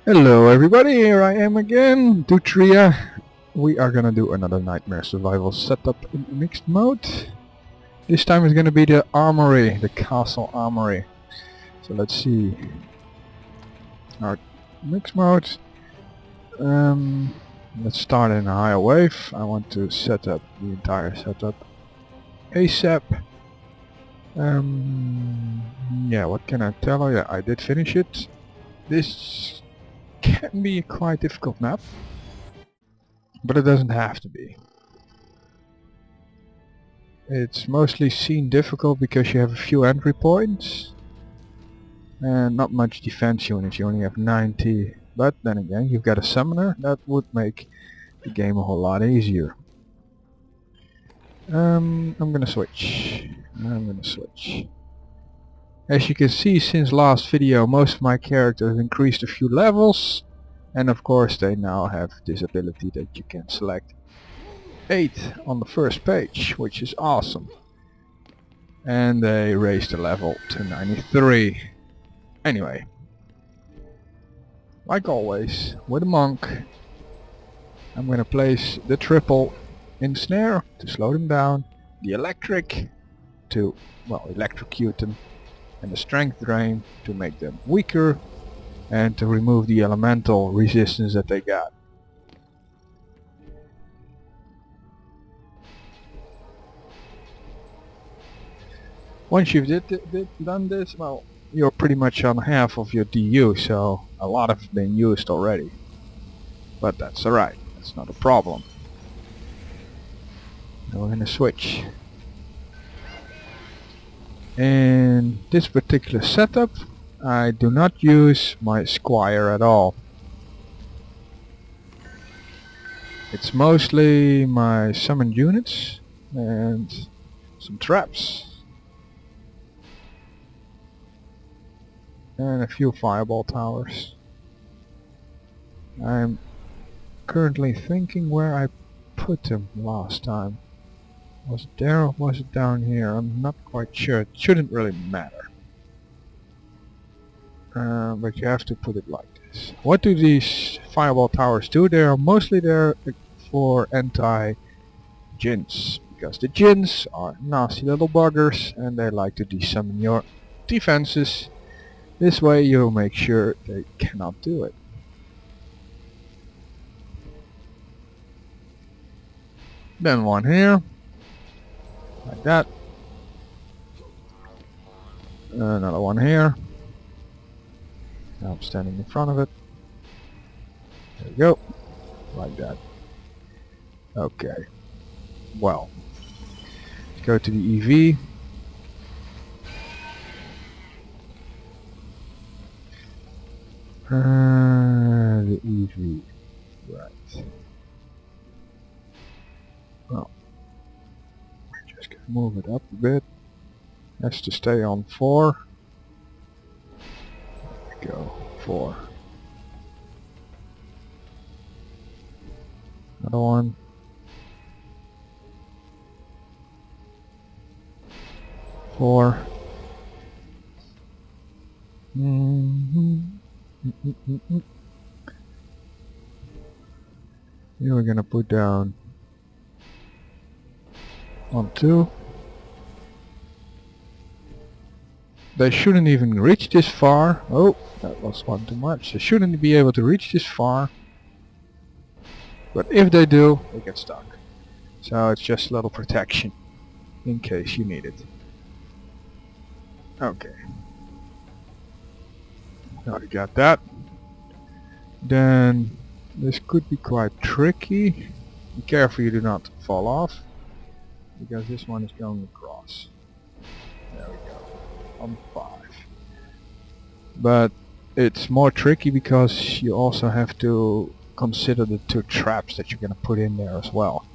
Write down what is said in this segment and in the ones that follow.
Hello everybody, here I am again, Dutria. We are gonna do another Nightmare Survival setup in mixed mode. This time it's gonna be the Armory, the Castle Armory. So let's see. Our mixed mode. Let's start in a higher wave. I want to set up the entire setup ASAP. Yeah, what can I tell you? Yeah, I did finish it. This can be a quite difficult map, but it doesn't have to be. It's mostly seen difficult because you have a few entry points and not much defense units. You only have 90, but then again you've got a summoner. That would make the game a whole lot easier. I'm gonna switch. As you can see, since last video most of my characters increased a few levels, and of course they now have this ability that you can select 8 on the first page, which is awesome. And they raised the level to 93. Anyway, like always with a monk, I'm gonna place the triple in snare to slow them down, the electric to, well, electrocute them, and the strength drain to make them weaker and to remove the elemental resistance that they got. Once you've done this, well, you're pretty much on half of your DU, so a lot have been used already. But that's alright, that's not a problem. Now we're going to switch. In this particular setup, I do not use my squire at all. It's mostly my summoned units and some traps. And a few fireball towers. I'm currently thinking where I put them last time. Was it there or was it down here? I'm not quite sure. It shouldn't really matter. But you have to put it like this. What do these fireball towers do? They are mostly there for anti-djinns. Because the djinns are nasty little buggers and they like to desummon your defenses. This way you'll make sure they cannot do it. Then one here. Like that. Another one here. Now I'm standing in front of it. There we go. Like that. Okay. Well. Let's go to the EV. The EV. Right. Well. Just gonna move it up a bit. Has to stay on 4. There we go. 4. Another one. 4. Here we're gonna put down on 2. They shouldn't even reach this far. Oh, that was one too much. They shouldn't be able to reach this far. But if they do, they get stuck. So it's just a little protection in case you need it. Okay. Now you got that. Then this could be quite tricky. Be careful you do not fall off, because this one is going across. There we go. On 5. But it's more tricky because you also have to consider the 2 traps that you're going to put in there as well.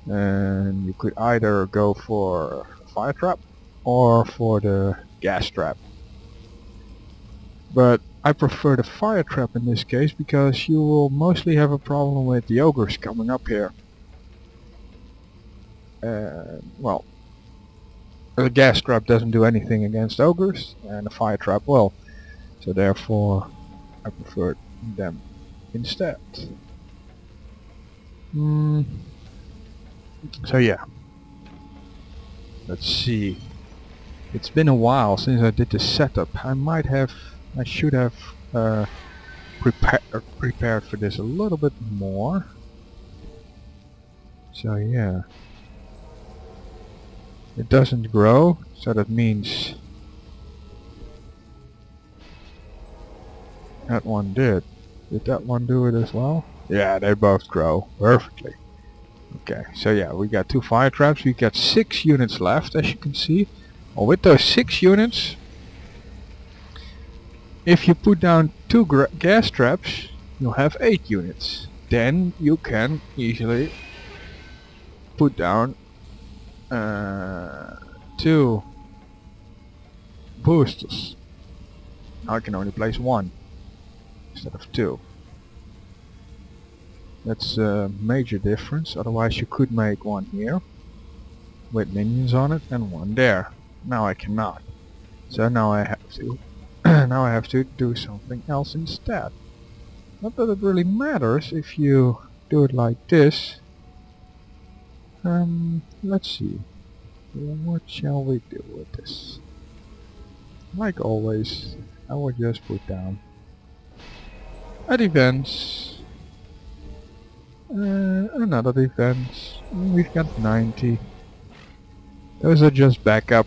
And you could either go for a fire trap or for the gas trap. But I prefer the fire trap in this case because you will mostly have a problem with the ogres coming up here. Well, the gas trap doesn't do anything against ogres, and the fire trap will. So therefore, I prefer them instead. So yeah, let's see. It's been a while since I did the setup. I should have prepared for this a little bit more. So yeah, it doesn't grow, so that means that one did. Did that one do it as well? Yeah, they both grow perfectly. Okay, so yeah, we got 2 fire traps. We got 6 units left, as you can see. Well, with those 6 units, if you put down 2 gas traps, you'll have 8 units. Then you can easily put down 2 boosters. Now I can only place 1 instead of 2. That's a major difference. Otherwise you could make 1 here with minions on it and 1 there. Now I cannot. So now I have to now I have to do something else instead. Not that it really matters if you do it like this. Let's see. What shall we do with this? Like always, I will just put down a defense, another defense. We've got 90. Those are just backup.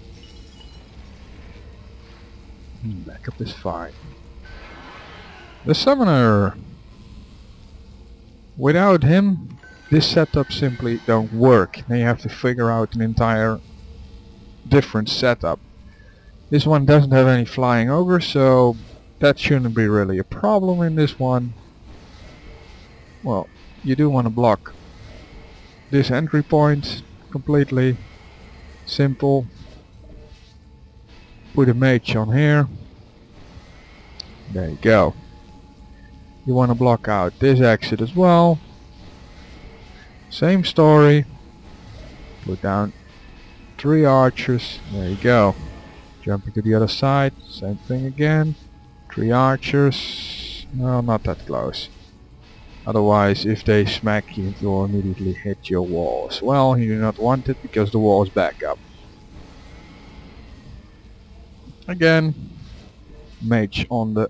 Backup is fine. The summoner, without him, this setup simply don't work. Then you have to figure out an entire different setup. This one doesn't have any flying ogre, so that shouldn't be really a problem in this one. Well, you do want to block this entry point completely. Simple. Put a mage on here. There you go. You want to block out this exit as well. Same story. Put down 3 archers. There you go. Jumping to the other side. Same thing again. 3 archers. No, not that close. Otherwise, if they smack you, you'll immediately hit your wall as well. You do not want it because the wall is back up. Again, mage on the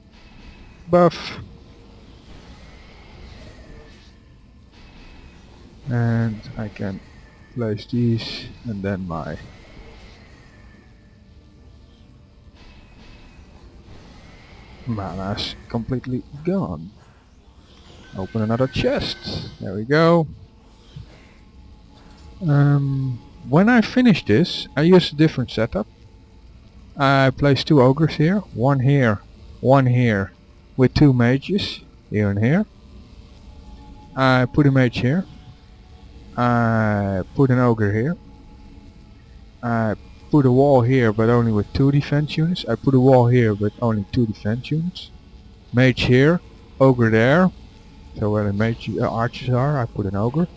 buff. And I can place these, and then my mana's completely gone. Open another chest. There we go. When I finish this, I use a different setup. I place 2 ogres here, 1 here, 1 here, with 2 mages, here and here. I put a mage here. I put an ogre here. I put a wall here, but only with 2 defense units. I put a wall here, but only 2 defense units. Mage here, ogre there. So where the mage archers are, I put an ogre.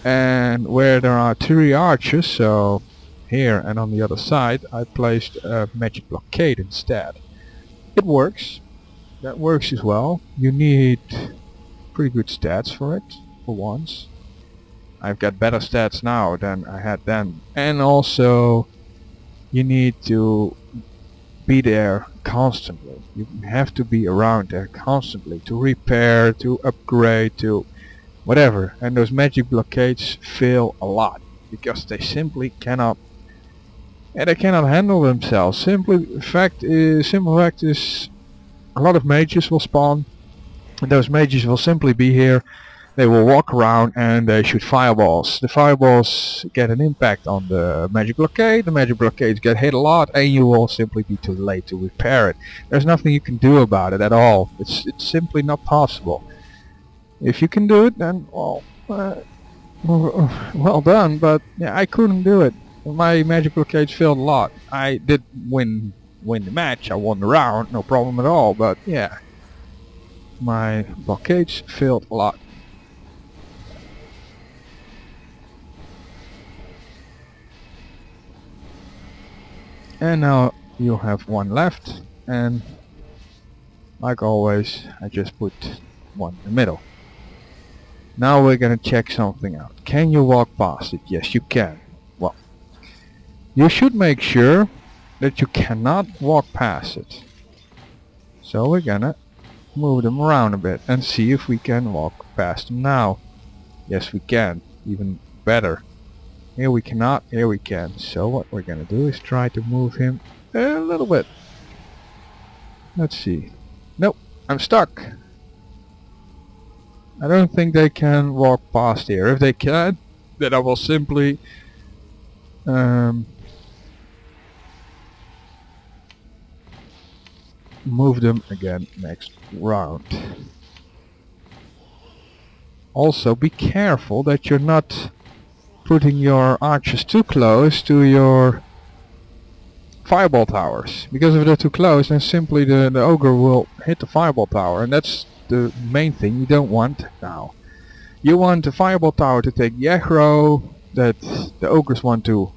And where there are 3 archers, so here and on the other side, I placed a magic blockade instead. It works. That works as well. You need pretty good stats for it, for once. I've got better stats now than I had then. And also, you need to be there constantly. You have to be around there constantly to repair, to upgrade, to whatever. And those magic blockades fail a lot because they simply cannot. They cannot handle themselves. Simple fact is, a lot of mages will spawn, and those mages will simply be here. They will walk around and they shoot fireballs. The fireballs get an impact on the magic blockade. The magic blockades get hit a lot, and you will simply be too late to repair it. There's nothing you can do about it at all. It's simply not possible. If you can do it, then well done. But yeah, I couldn't do it. My magic blockades failed a lot. I did win the match. I won the round, no problem at all. But yeah, my blockades failed a lot. And now you have 1 left, and Like always, I just put one in the middle. Now we're gonna check something out. Can you walk past it? Yes, you can. Well, you should make sure that you cannot walk past it. So we're gonna move them around a bit and see if we can walk past them now. Yes, we can. Even better. Here we cannot, here we can. So what we're gonna do is try to move him a little bit. Let's see. Nope, I'm stuck. I don't think they can walk past here. If they can, then I will simply move them again next round. Also be careful that you're not putting your archers too close to your fireball towers, because if they're too close then simply the ogre will hit the fireball tower, and that's the main thing you don't want now. You want the fireball tower to take the aggro that the ogres want to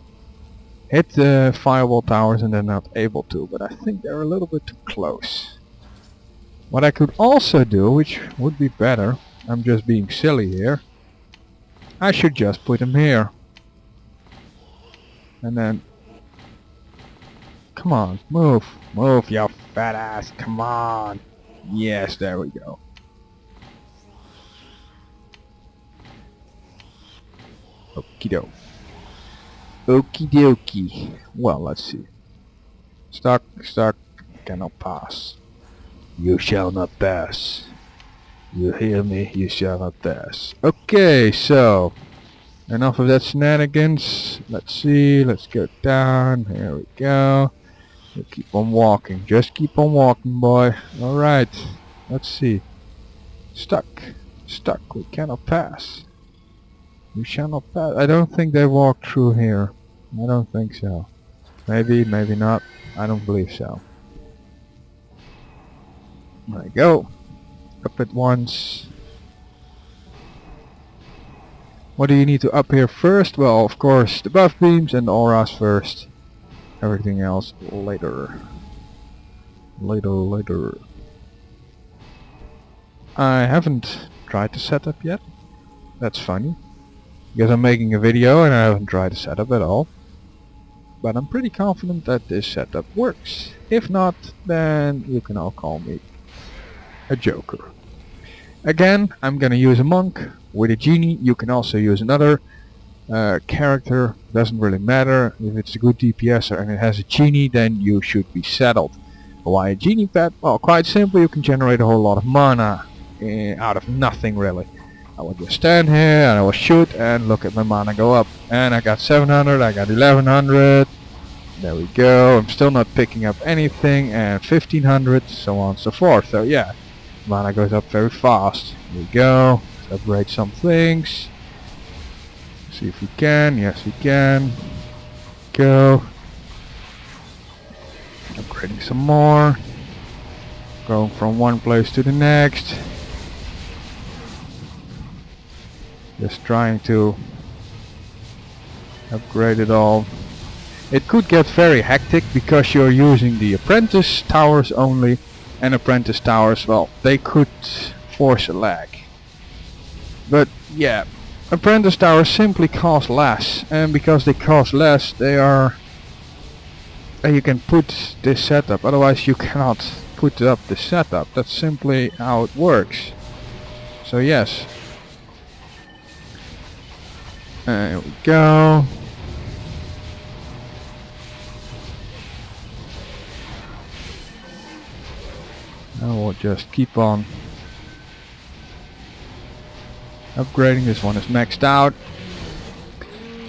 hit the fireball towers and they're not able to, but I think they're a little bit too close. What I could also do, which would be better, I'm just being silly here, I should just put them here. And then, come on, move, move you fat ass, come on. Yes, there we go. Okie doke. Okie dokie. Well, let's see. Stuck, stuck, cannot pass. You shall not pass. You hear me? You shall not pass. Okay, so enough of that shenanigans. Let's see, let's go down. Here we go. We'll keep on walking. Just keep on walking, boy. Alright. Let's see. Stuck. Stuck. We cannot pass. You shall not pass. I don't think they walk through here. I don't think so. Maybe, maybe not. I don't believe so. There we go. Up at once. What do you need to up here first? Well, of course, the buff beams and the auras first. Everything else later. Later. I haven't tried the setup yet. That's funny. Because I'm making a video and I haven't tried the setup at all. But I'm pretty confident that this setup works. If not, then you can all call me a joker. Again, I'm gonna use a monk with a genie. You can also use another character, doesn't really matter. If it's a good DPSer and it has a genie, then you should be settled. Why a genie pet? Well, quite simple, you can generate a whole lot of mana out of nothing really. I will just stand here and I will shoot and look at my mana go up. And I got 700, I got 1100. There we go. I'm still not picking up anything, and 1500, so on and so forth. So yeah, mana goes up very fast. Here we go. Let's upgrade some things. See if we can. Yes, we can. Go. Upgrading some more. Going from one place to the next. Just trying to upgrade it all. It could get very hectic because you're using the apprentice towers only, and apprentice towers, well, they could force a lag. But yeah, apprentice towers simply cost less, and because they cost less, they are... you can put this setup, otherwise you cannot put up the setup. That's simply how it works. So yes. There we go. Now we'll just keep on upgrading. This one is maxed out.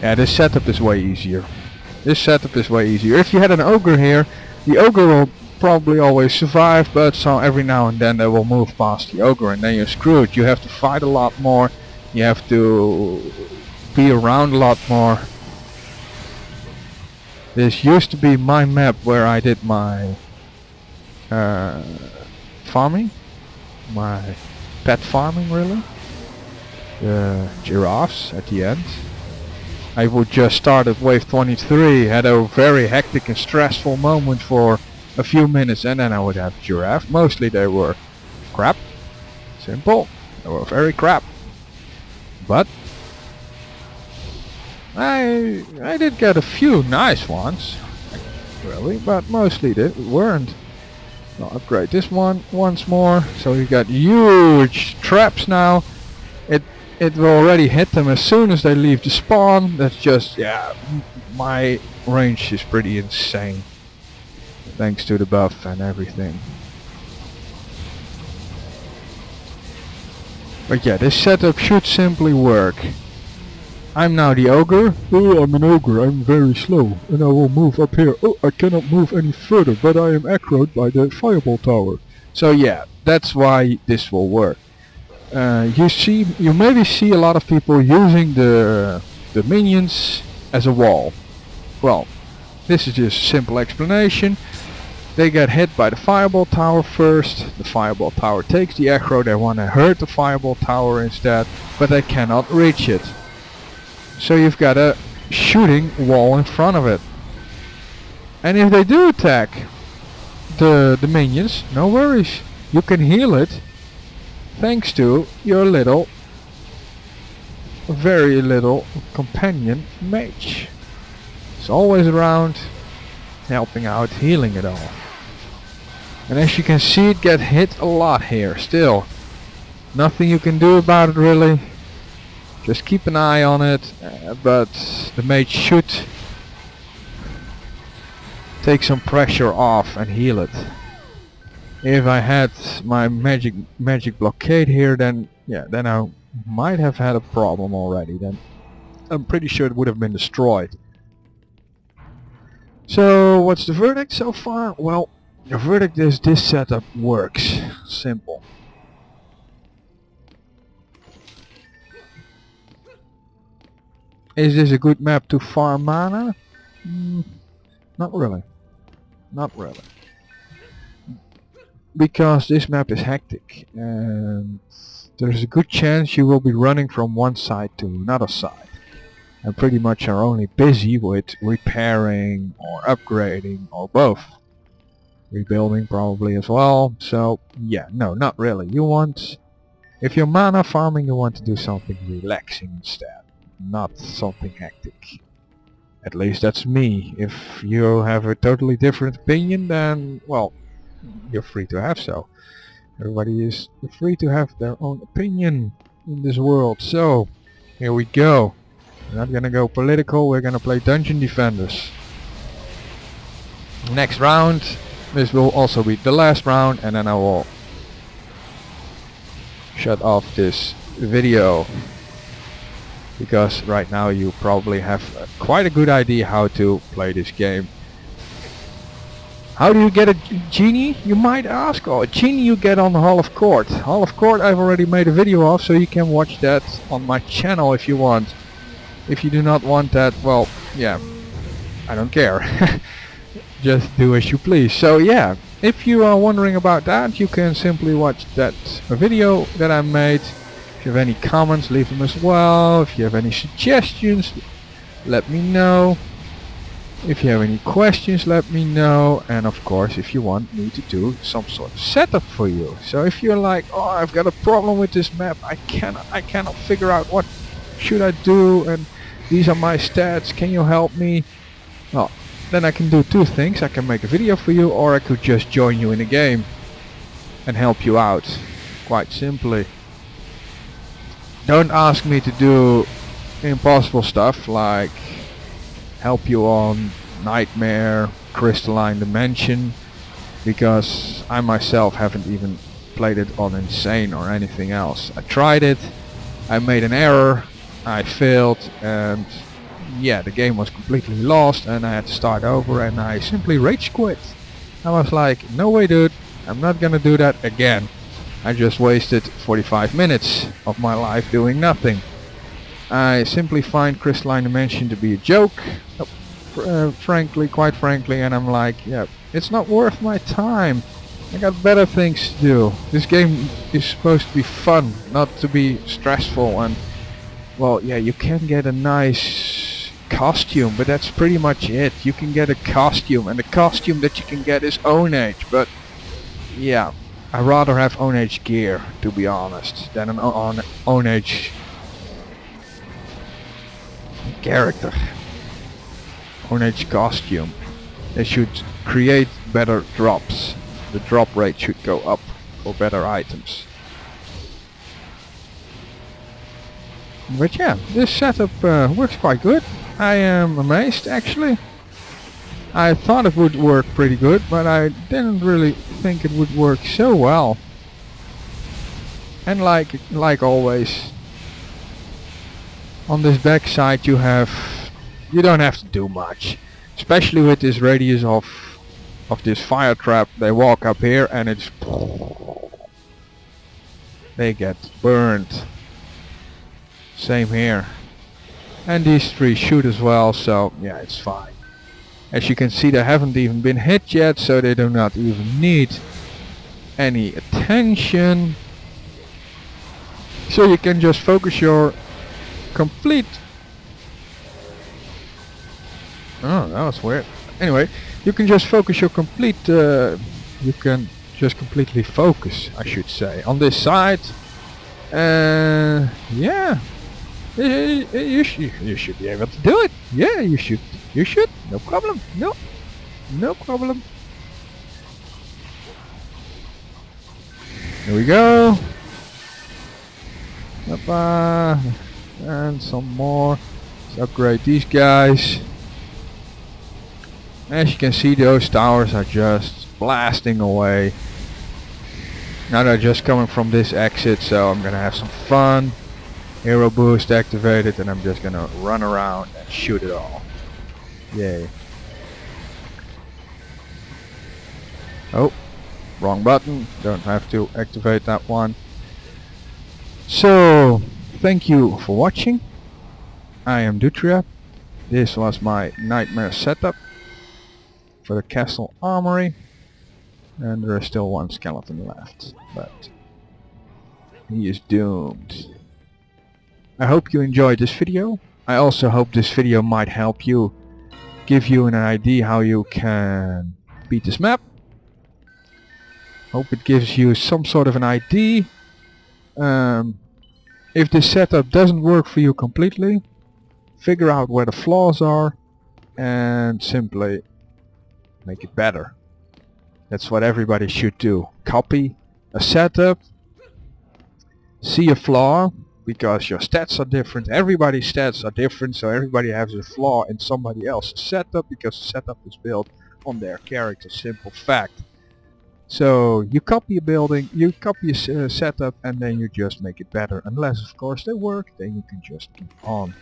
Yeah, this setup is way easier. This setup is way easier. If you had an ogre here, the ogre will probably always survive, but so every now and then they will move past the ogre and then you're screwed. You have to fight a lot more. You have to be around a lot more. This used to be my map where I did my farming, my pet farming really. The giraffes at the end. I would just start at wave 23, had a very hectic and stressful moment for a few minutes and then I would have giraffe. Mostly they were crap. Simple. They were very crap. But I did get a few nice ones, really, but mostly they weren't. I'll upgrade this one once more. So we got huge traps now. It will already hit them as soon as they leave the spawn. That's just, yeah, my range is pretty insane. Thanks to the buff and everything. But yeah, this setup should simply work. I'm now the ogre. Oh, I'm an ogre, I'm very slow. And I will move up here. Oh, I cannot move any further, but I am aggroed by the fireball tower. So yeah, that's why this will work. You maybe see a lot of people using the minions as a wall. Well, this is just a simple explanation. They get hit by the fireball tower first. The fireball tower takes the aggro. They want to hurt the fireball tower instead, but they cannot reach it. So you've got a shooting wall in front of it. And if they do attack the minions, no worries. You can heal it thanks to your very little companion mage. It's always around, helping out, healing it all. And as you can see, it gets hit a lot here still. Nothing you can do about it really. Just keep an eye on it, but the mage should take some pressure off and heal it. If I had my magic blockade here, then yeah, then I might have had a problem already. Then I'm pretty sure it would have been destroyed. So what's the verdict so far? Well, the verdict is this setup works. Simple. Is this a good map to farm mana? Not really. Not really. Because this map is hectic and there's a good chance you will be running from one side to another side. And pretty much are only busy with repairing or upgrading or both. Rebuilding probably as well. So yeah, no, not really. You want, if you're mana farming, you want to do something relaxing instead. Not something hectic. At least that's me. If you have a totally different opinion, then well, you're free to have so. Everybody is free to have their own opinion in this world. So here we go. We're not gonna go political, we're gonna play Dungeon Defenders. Next round, this will also be the last round, and then I will shut off this video. Because right now you probably have quite a good idea how to play this game. How do you get a genie, you might ask? Oh, a genie you get on the Hall of Court. Hall of Court I've already made a video of, so you can watch that on my channel if you want. If you do not want that, well, yeah, I don't care. Just do as you please. So yeah, if you are wondering about that, you can simply watch that video that I made. If you have any comments, leave them as well. If you have any suggestions, let me know. If you have any questions, let me know. And of course, if you want me to do some sort of setup for you. So if you're like, oh, I've got a problem with this map, I cannot figure out what should I do, and these are my stats, can you help me? Well, then I can do two things. I can make a video for you, or I could just join you in a game and help you out, quite simply. Don't ask me to do impossible stuff like help you on Nightmare, Crystalline Dimension, because I myself haven't even played it on Insane or anything else. I tried it, I made an error, I failed, and yeah, the game was completely lost and I had to start over, and I simply rage quit. I was like, no way dude, I'm not gonna do that again. I just wasted 45 minutes of my life doing nothing. I simply find Crystalline Dimension to be a joke, quite frankly, and I'm like, yeah, it's not worth my time. I got better things to do. This game is supposed to be fun, not to be stressful, and well, yeah, you can get a nice costume, but that's pretty much it. You can get a costume, and the costume that you can get is Own Age, but yeah, I'd rather have Own Age gear, to be honest, than an Own Age character. Own Age costume. They should create better drops. The drop rate should go up for better items. But yeah, this setup works quite good. I am amazed actually. I thought it would work pretty good, but I didn't really think it would work so well. And like always, on this back side you don't have to do much. Especially with this radius of this fire trap. They walk up here and it's they get burned. Same here. And these three shoot as well, so yeah, it's fine. As you can see, they haven't even been hit yet, so they do not even need any attention. So you can just focus your complete... Oh, that was weird. Anyway, you can just focus your complete... you can just completely focus, I should say, on this side. Yeah. You should be able to do it. Yeah, you should. You should. No problem. No problem. Here we go. And some more. Let's upgrade these guys. As you can see, those towers are just blasting away. Now they're just coming from this exit, so I'm gonna have some fun. Hero boost activated, and I'm just gonna run around and shoot it all. Yay. Oh, wrong button. Don't have to activate that one. So, thank you for watching. I am Dutria. This was my nightmare setup for the Castle Armory. And there is still one skeleton left, but he is doomed. I hope you enjoyed this video. I also hope this video might help you, give you an idea how you can beat this map. Hope it gives you some sort of an idea. If this setup doesn't work for you completely, figure out where the flaws are and simply make it better. That's what everybody should do. Copy a setup, see a flaw, because your stats are different, everybody's stats are different, so everybody has a flaw in somebody else's setup, because the setup is built on their character, simple fact. So you copy a building, you copy a setup, and then you just make it better. Unless of course they work, then you can just keep on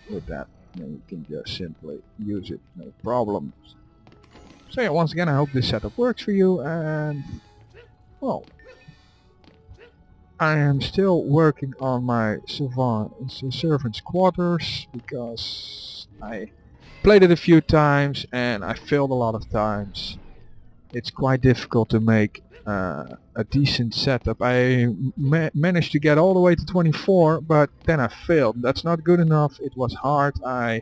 with that. Then you can just simply use it, no problems. So yeah, once again I hope this setup works for you, and well, I am still working on my servant's quarters, because I played it a few times and I failed a lot of times. It's quite difficult to make a decent setup. I managed to get all the way to 24, but then I failed. That's not good enough. It was hard. I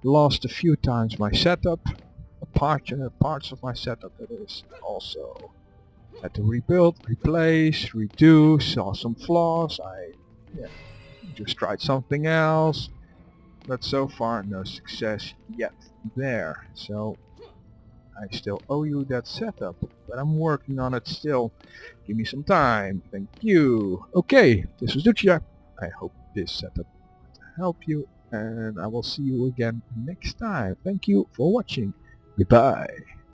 lost a few times my setup, parts of my setup, that is. Also had to rebuild, replace, redo, saw some flaws. I just tried something else, but so far no success yet there. So I still owe you that setup, but I'm working on it still. Give me some time. Thank you. Okay, this was Dutria. I hope this setup helped you, and I will see you again next time. Thank you for watching. Goodbye.